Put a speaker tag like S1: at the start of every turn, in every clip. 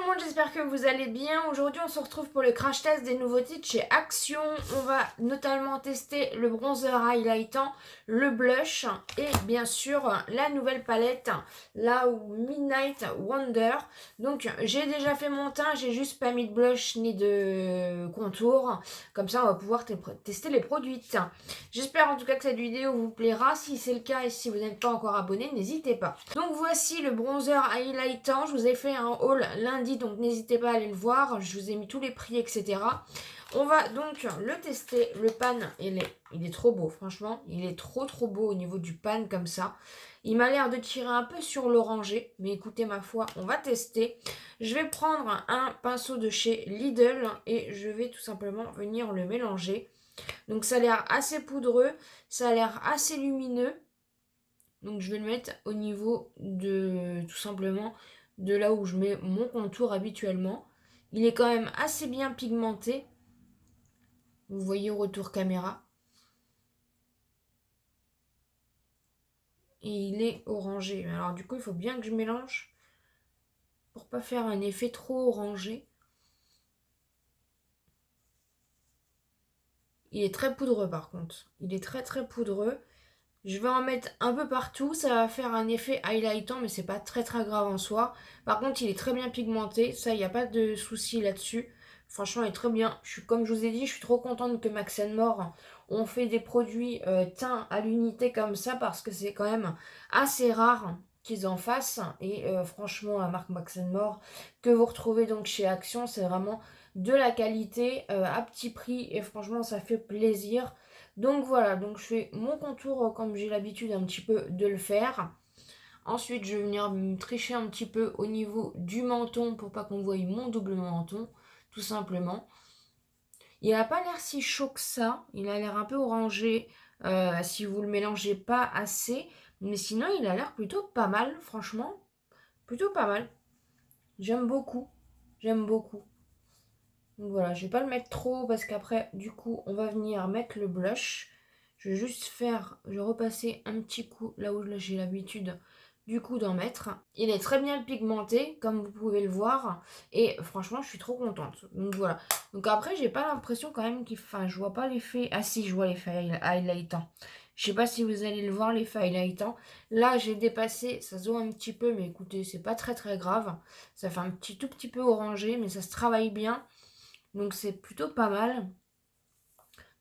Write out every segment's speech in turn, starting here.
S1: le monde, j'espère que vous allez bien. Aujourd'hui, on se retrouve pour le crash test des nouveautés de chez Action. On va notamment tester le bronzer highlightant, le blush et bien sûr la nouvelle palette, la Midnight Wonder. Donc, j'ai déjà fait mon teint, j'ai juste pas mis de blush ni de contour. Comme ça, on va pouvoir tester les produits. J'espère en tout cas que cette vidéo vous plaira. Si c'est le cas et si vous n'êtes pas encore abonné, n'hésitez pas. Donc, voici le bronzer highlightant. Je vous ai fait un haul lundi, donc n'hésitez pas à aller le voir. Je vous ai mis tous les prix, etc. On va donc le tester. Le pan, il est trop beau, franchement. Il est trop beau au niveau du pan comme ça. Il m'a l'air de tirer un peu sur l'orangé, mais écoutez ma foi, on va tester. Je vais prendre un pinceau de chez Lidl et je vais tout simplement venir le mélanger. Donc ça a l'air assez poudreux, ça a l'air assez lumineux. Donc je vais le mettre au niveau de tout simplement de là où je mets mon contour habituellement. Il est quand même assez bien pigmenté. Vous voyez au retour caméra. Et il est orangé. Alors du coup, il faut bien que je mélange pour pas faire un effet trop orangé. Il est très poudreux par contre. Il est très poudreux. Je vais en mettre un peu partout. Ça va faire un effet highlightant, mais c'est pas très grave en soi. Par contre, il est très bien pigmenté. Ça, il n'y a pas de souci là-dessus. Franchement, il est très bien. Comme je vous ai dit, je suis trop contente que Max More ont fait des produits teints à l'unité comme ça parce que c'est quand même assez rare qu'ils en fassent. Et franchement, la marque Max More que vous retrouvez donc chez Action, c'est vraiment de la qualité à petit prix. Et franchement, ça fait plaisir. Donc voilà, donc je fais mon contour comme j'ai l'habitude un petit peu de le faire. Ensuite, je vais venir me tricher un petit peu au niveau du menton pour pas qu'on voie mon double menton, tout simplement. Il n'a pas l'air si chaud que ça, il a l'air un peu orangé si vous le mélangez pas assez. Mais sinon, il a l'air plutôt pas mal, franchement. Plutôt pas mal. J'aime beaucoup. J'aime beaucoup. Donc voilà, je vais pas le mettre trop parce qu'après, du coup, on va venir mettre le blush. Je vais juste je vais repasser un petit coup là où j'ai l'habitude du coup d'en mettre. Il est très bien pigmenté, comme vous pouvez le voir. Et franchement, je suis trop contente. Donc voilà. Donc après, j'ai pas l'impression quand même enfin, je vois pas l'effet. Ah si, je vois l'effet highlightant. Je sais pas si vous allez le voir, l'effet highlightant. Là, j'ai dépassé, ça se voit un petit peu, mais écoutez, c'est pas très grave. Ça fait un tout petit peu orangé, mais ça se travaille bien. Donc c'est plutôt pas mal.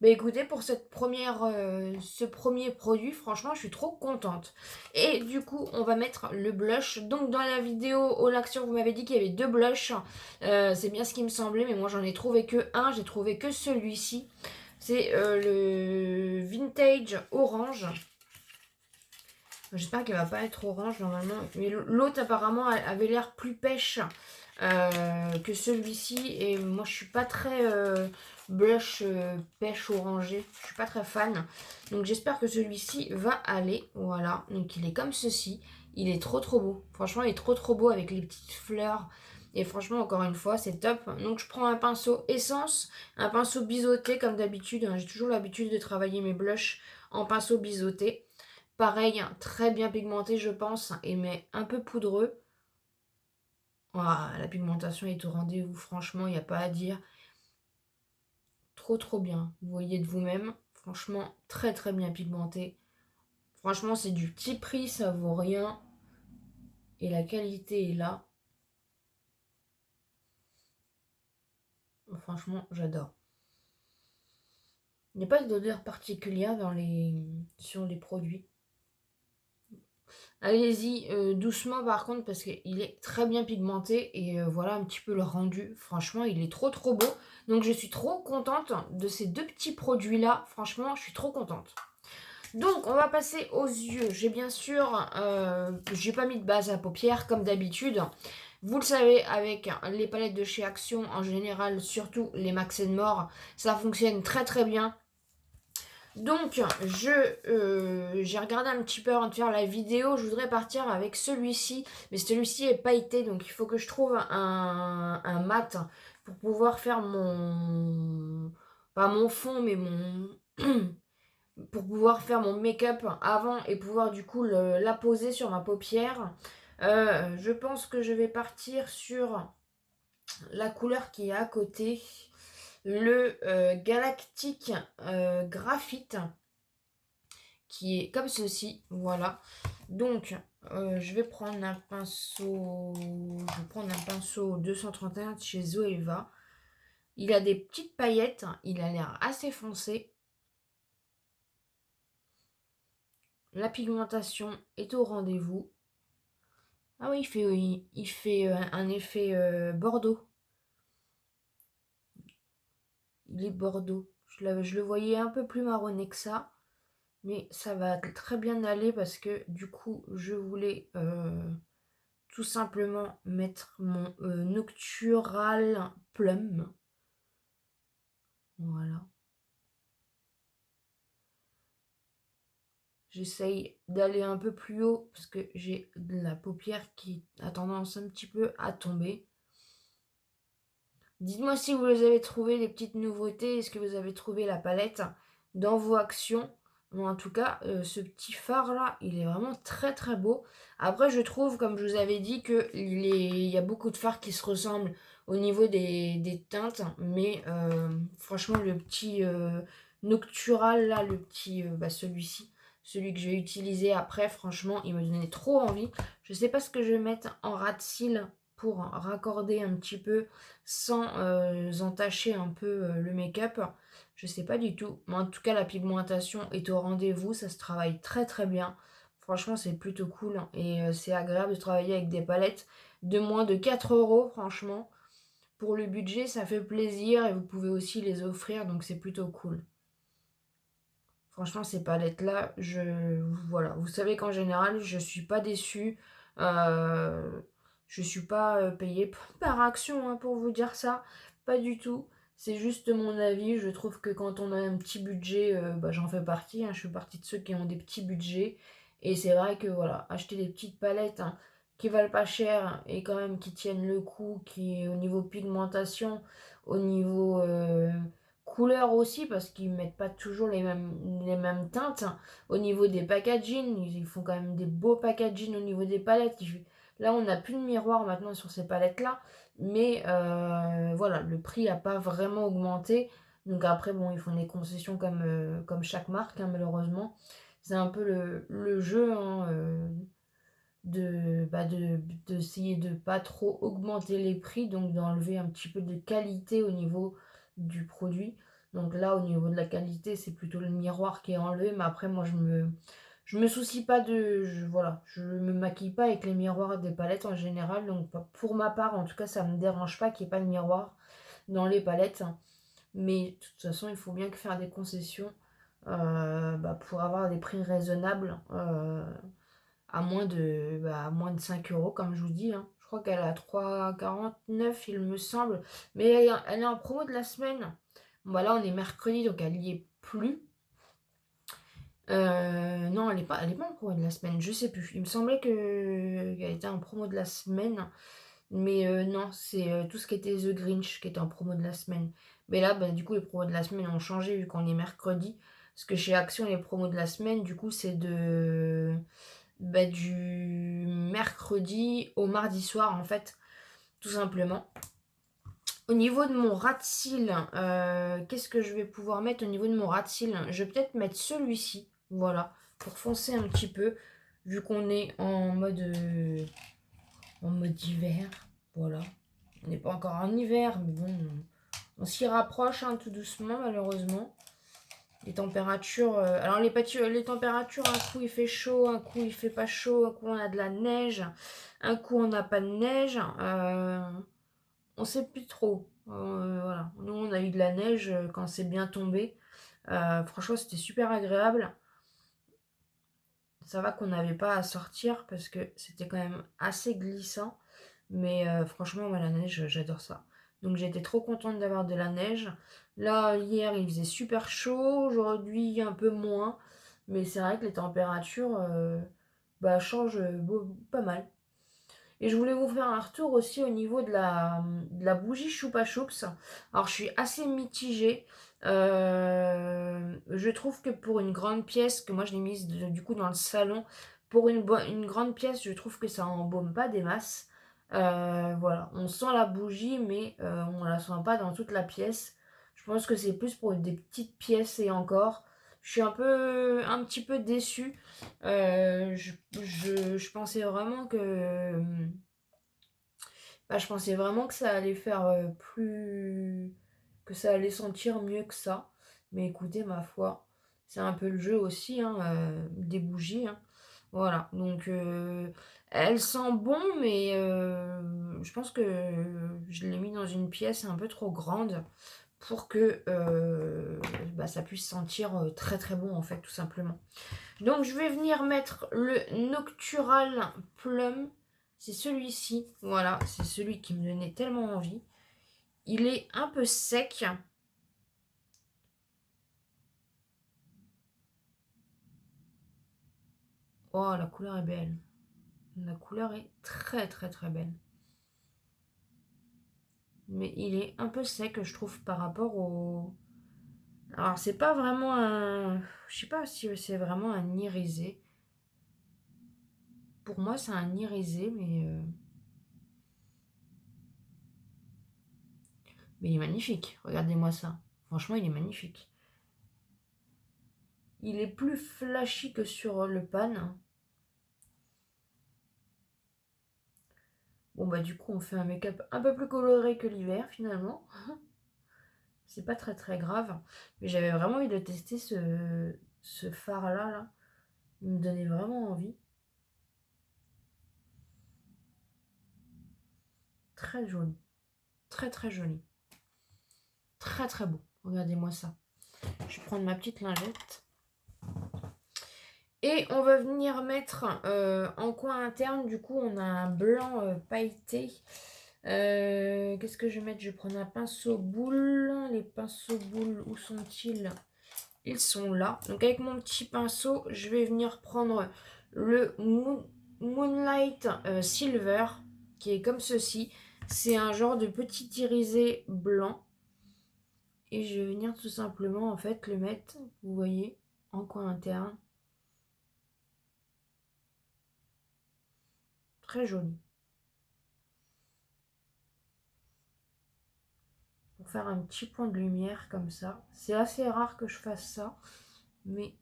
S1: Bah écoutez, pour ce premier produit, franchement, je suis trop contente. Et du coup, on va mettre le blush. Donc dans la vidéo au Action, vous m'avez dit qu'il y avait 2 blushs. C'est bien ce qui me semblait, mais moi j'en ai trouvé que un. J'ai trouvé que celui-ci. C'est le Vintage Orange. J'espère qu'elle va pas être orange normalement. Mais l'autre apparemment avait l'air plus pêche que celui-ci. Et moi je suis pas très blush pêche orangé. Je suis pas très fan. Donc j'espère que celui-ci va aller. Voilà. Donc il est comme ceci. Il est trop beau. Franchement il est trop beau avec les petites fleurs. Et franchement encore une fois c'est top. Donc je prends un pinceau essence. Un pinceau biseauté comme d'habitude. J'ai toujours l'habitude de travailler mes blushs en pinceau biseauté. Pareil, très bien pigmenté, je pense, mais un peu poudreux. Ouah, la pigmentation est au rendez-vous, franchement, il n'y a pas à dire. Trop bien. Vous voyez de vous-même. Franchement, très bien pigmenté. Franchement, c'est du petit prix, ça vaut rien. Et la qualité est là. Franchement, j'adore. Il n'y a pas d'odeur particulière sur les produits. Allez-y doucement par contre parce qu'il est très bien pigmenté et voilà un petit peu le rendu. Franchement, il est trop beau. Donc je suis trop contente de ces 2 petits produits là. Franchement, je suis trop contente. Donc on va passer aux yeux. J'ai bien sûr, j'ai pas mis de base à paupières comme d'habitude. Vous le savez, avec les palettes de chez Action en général, surtout les Max More, ça fonctionne très bien. Donc, j'ai regardé un petit peu avant de faire la vidéo. Je voudrais partir avec celui-ci. Mais celui-ci est pailleté. Donc, il faut que je trouve un mat pour pouvoir faire pas mon fond, mais pour pouvoir faire mon make-up avant et pouvoir du coup la poser sur ma paupière. Je pense que je vais partir sur la couleur qui est à côté, le Galactique Graphite, qui est comme ceci, voilà. Donc, je vais prendre un pinceau, 231 de chez Zoeva. Il a des petites paillettes, il a l'air assez foncé. La pigmentation est au rendez-vous. Ah oui, il fait un effet bordeaux. Il est bordeaux. Je le voyais un peu plus marronné que ça. Mais ça va très bien aller parce que du coup, je voulais tout simplement mettre mon Noctural Plum. Voilà. J'essaye d'aller un peu plus haut parce que j'ai de la paupière qui a tendance un petit peu à tomber. Dites-moi si vous avez trouvé des petites nouveautés. Est-ce que vous avez trouvé la palette dans vos actions? Bon, en tout cas, ce petit phare là, il est vraiment très très beau. Après, je trouve, comme je vous avais dit, il y a beaucoup de fards qui se ressemblent au niveau des teintes. Mais franchement, le petit Noctural là, le petit, celui-ci, celui que je vais utiliser après, franchement, il me donnait trop envie. Je sais pas ce que je vais mettre en ras de cils pour raccorder un petit peu sans entacher un peu le make-up. Je sais pas du tout. Mais en tout cas, la pigmentation est au rendez-vous. Ça se travaille très très bien. Franchement, c'est plutôt cool. Et c'est agréable de travailler avec des palettes de moins de 4 euros, franchement. Pour le budget, ça fait plaisir. Et vous pouvez aussi les offrir. Donc c'est plutôt cool. Franchement, ces palettes-là, voilà. Vous savez qu'en général, je suis pas déçue. Euh, je suis pas payée par action, hein, pour vous dire ça. Pas du tout. C'est juste mon avis. Je trouve que quand on a un petit budget, j'en fais partie, hein. Je fais partie de ceux qui ont des petits budgets. Et c'est vrai que voilà, acheter des petites palettes, hein, qui valent pas cher et quand même qui tiennent le coup, qui au niveau pigmentation, au niveau couleurs aussi, parce qu'ils mettent pas toujours les mêmes teintes. Au niveau des packaging, ils font quand même des beaux packaging au niveau des palettes. Là, on n'a plus de miroir maintenant sur ces palettes-là, mais voilà, le prix n'a pas vraiment augmenté. Donc après, bon, ils font des concessions comme chaque marque, hein, malheureusement. C'est un peu le jeu, hein, d'essayer de pas trop augmenter les prix, donc d'enlever un petit peu de qualité au niveau du produit. Donc là, au niveau de la qualité, c'est plutôt le miroir qui est enlevé, mais après, moi, je me soucie pas voilà, je me maquille pas avec les miroirs des palettes en général, donc pour ma part, en tout cas, ça me dérange pas qu'il n'y ait pas de miroir dans les palettes. Mais de toute façon, il faut bien que faire des concessions pour avoir des prix raisonnables. À moins de 5 euros, comme je vous dis, hein. Je crois qu'elle est à 3,49, il me semble. Mais elle est en promo de la semaine. Bon, bah là, on est mercredi, donc elle y est plus. Non, elle est pas en promo de la semaine, je sais plus. Il me semblait qu'elle était en promo de la semaine. Mais non, c'est tout ce qui était The Grinch qui était en promo de la semaine. Mais là, bah, du coup, les promos de la semaine ont changé vu qu'on est mercredi. Parce que chez Action, les promos de la semaine, du coup, c'est du mercredi au mardi soir, en fait, tout simplement. Au niveau de mon ras de cils, qu'est-ce que je vais pouvoir mettre au niveau de mon ras de cils? Je vais peut-être mettre celui-ci, voilà, pour foncer un petit peu, vu qu'on est en mode hiver, voilà. On n'est pas encore en hiver, mais bon, on s'y rapproche, hein, tout doucement, malheureusement. Les températures, alors les températures, un coup il fait chaud, un coup il fait pas chaud, un coup on a de la neige, un coup on n'a pas de neige. On sait plus trop. Voilà. Nous on a eu de la neige quand c'est bien tombé. Franchement c'était super agréable. Ça va qu'on n'avait pas à sortir parce que c'était quand même assez glissant. Mais franchement, moi, la neige, j'adore ça. Donc j'étais trop contente d'avoir de la neige. Là, hier, il faisait super chaud. Aujourd'hui, un peu moins. Mais c'est vrai que les températures changent pas mal. Et je voulais vous faire un retour aussi au niveau de la bougie Choupa Choups. Alors, je suis assez mitigée. Je trouve que pour une grande pièce, que moi je l'ai mise du coup dans le salon, pour une grande pièce, je trouve que ça embaume pas des masses. Voilà, on sent la bougie, mais on la sent pas dans toute la pièce. Je pense que c'est plus pour des petites pièces et encore. Je suis un petit peu déçue. Je pensais vraiment que, je pensais vraiment que ça allait faire que ça allait sentir mieux que ça. Mais écoutez, ma foi, c'est un peu le jeu aussi, hein, des bougies, hein. Voilà, donc elle sent bon, mais je pense que je l'ai mis dans une pièce un peu trop grande pour que ça puisse sentir très très bon en fait, tout simplement. Donc je vais venir mettre le Noctural Plum. C'est celui-ci, voilà, c'est celui qui me donnait tellement envie. Il est un peu sec. Oh, la couleur est belle. La couleur est très très très belle. Mais il est un peu sec, je trouve, par rapport au... Alors, c'est pas vraiment un... Je sais pas si c'est vraiment un irisé. Pour moi, c'est un irisé, mais il est magnifique. Regardez-moi ça. Franchement, il est magnifique. Il est plus flashy que sur le pan. Bon, bah du coup, on fait un make-up un peu plus coloré que l'hiver, finalement. C'est pas très très grave. Mais j'avais vraiment envie de tester ce fard-là, là. Il me donnait vraiment envie. Très joli. Très très joli. Très très beau. Regardez-moi ça. Je vais prendre ma petite lingette. Et on va venir mettre en coin interne, du coup, on a un blanc pailleté. Qu'est-ce que je vais mettre? Je vais prendre un pinceau boule. Les pinceaux boules, où sont-ils? Ils sont là. Donc avec mon petit pinceau, je vais venir prendre le Moonlight Silver, qui est comme ceci. C'est un genre de petit irisé blanc. Et je vais venir tout simplement en fait le mettre, vous voyez, en coin interne. Très joli. Pour faire un petit point de lumière comme ça. C'est assez rare que je fasse ça, mais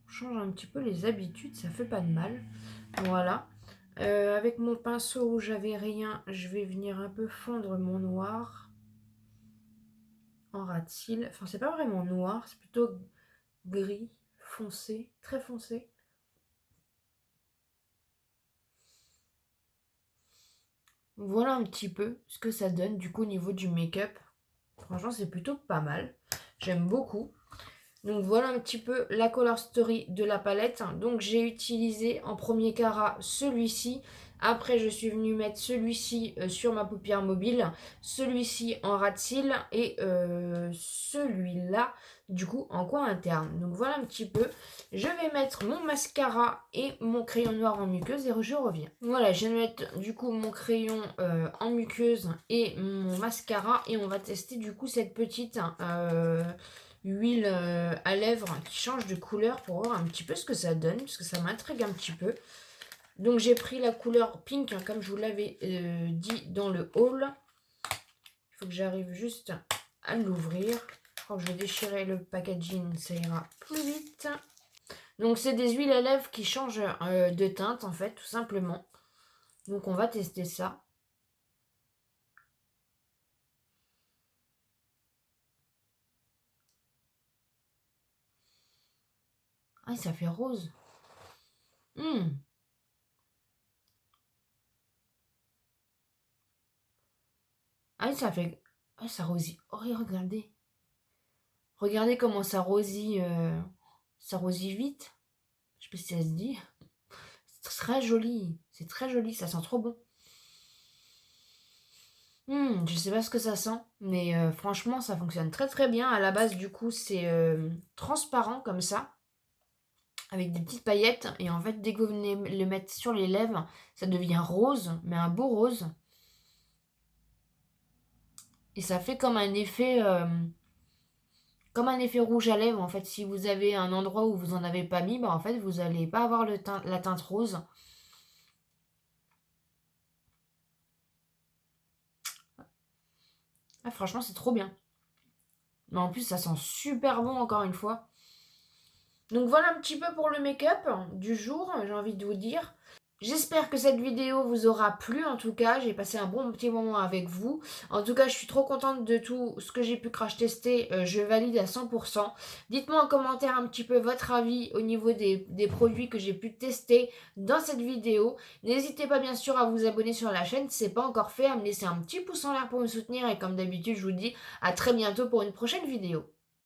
S1: on change un petit peu les habitudes, ça fait pas de mal. Voilà. Avec mon pinceau où j'avais rien, je vais venir un peu fondre mon noir en ras de cils. Enfin, c'est pas vraiment noir, c'est plutôt gris, foncé, très foncé. Voilà un petit peu ce que ça donne du coup au niveau du make-up. Franchement, c'est plutôt pas mal. J'aime beaucoup. Donc voilà un petit peu la color story de la palette. Donc j'ai utilisé en premier carat celui-ci. Après je suis venue mettre celui-ci sur ma paupière mobile. Celui-ci en ras de cils. Et celui-là du coup en coin interne. Donc voilà un petit peu. Je vais mettre mon mascara et mon crayon noir en muqueuse et je reviens. Voilà, je vais mettre du coup mon crayon en muqueuse et mon mascara. Et on va tester du coup cette petite... huile à lèvres qui change de couleur pour voir un petit peu ce que ça donne, parce que ça m'intrigue un petit peu. Donc j'ai pris la couleur pink, hein, comme je vous l'avais dit dans le haul. Il faut que j'arrive juste à l'ouvrir. Je crois que je vais déchirer le packaging, ça ira plus vite. Donc c'est des huiles à lèvres qui changent de teinte en fait, tout simplement. Donc on va tester ça. Ah, ça fait rose. Ah, ça fait... Ah, ça rosit. Oh, regardez. Regardez comment ça rosit vite. Je sais pas si ça se dit. C'est très joli. C'est très joli. Ça sent trop bon. Je sais pas ce que ça sent. Mais franchement, ça fonctionne très très bien. À la base, du coup, c'est transparent comme ça. Avec des petites paillettes. Et en fait, dès que vous venez le mettre sur les lèvres, ça devient rose. Mais un beau rose. Et ça fait comme un effet rouge à lèvres. En fait, si vous avez un endroit où vous en avez pas mis, en fait, vous n'allez pas avoir la teinte rose. Ah, franchement, c'est trop bien. Mais en plus, ça sent super bon encore une fois. Donc voilà un petit peu pour le make-up du jour, j'ai envie de vous dire. J'espère que cette vidéo vous aura plu en tout cas, j'ai passé un bon petit moment avec vous. En tout cas, je suis trop contente de tout ce que j'ai pu crash tester, je valide à 100%. Dites-moi en commentaire un petit peu votre avis au niveau des produits que j'ai pu tester dans cette vidéo. N'hésitez pas bien sûr à vous abonner sur la chaîne si ce n'est pas encore fait, à me laisser un petit pouce en l'air pour me soutenir et comme d'habitude, je vous dis à très bientôt pour une prochaine vidéo.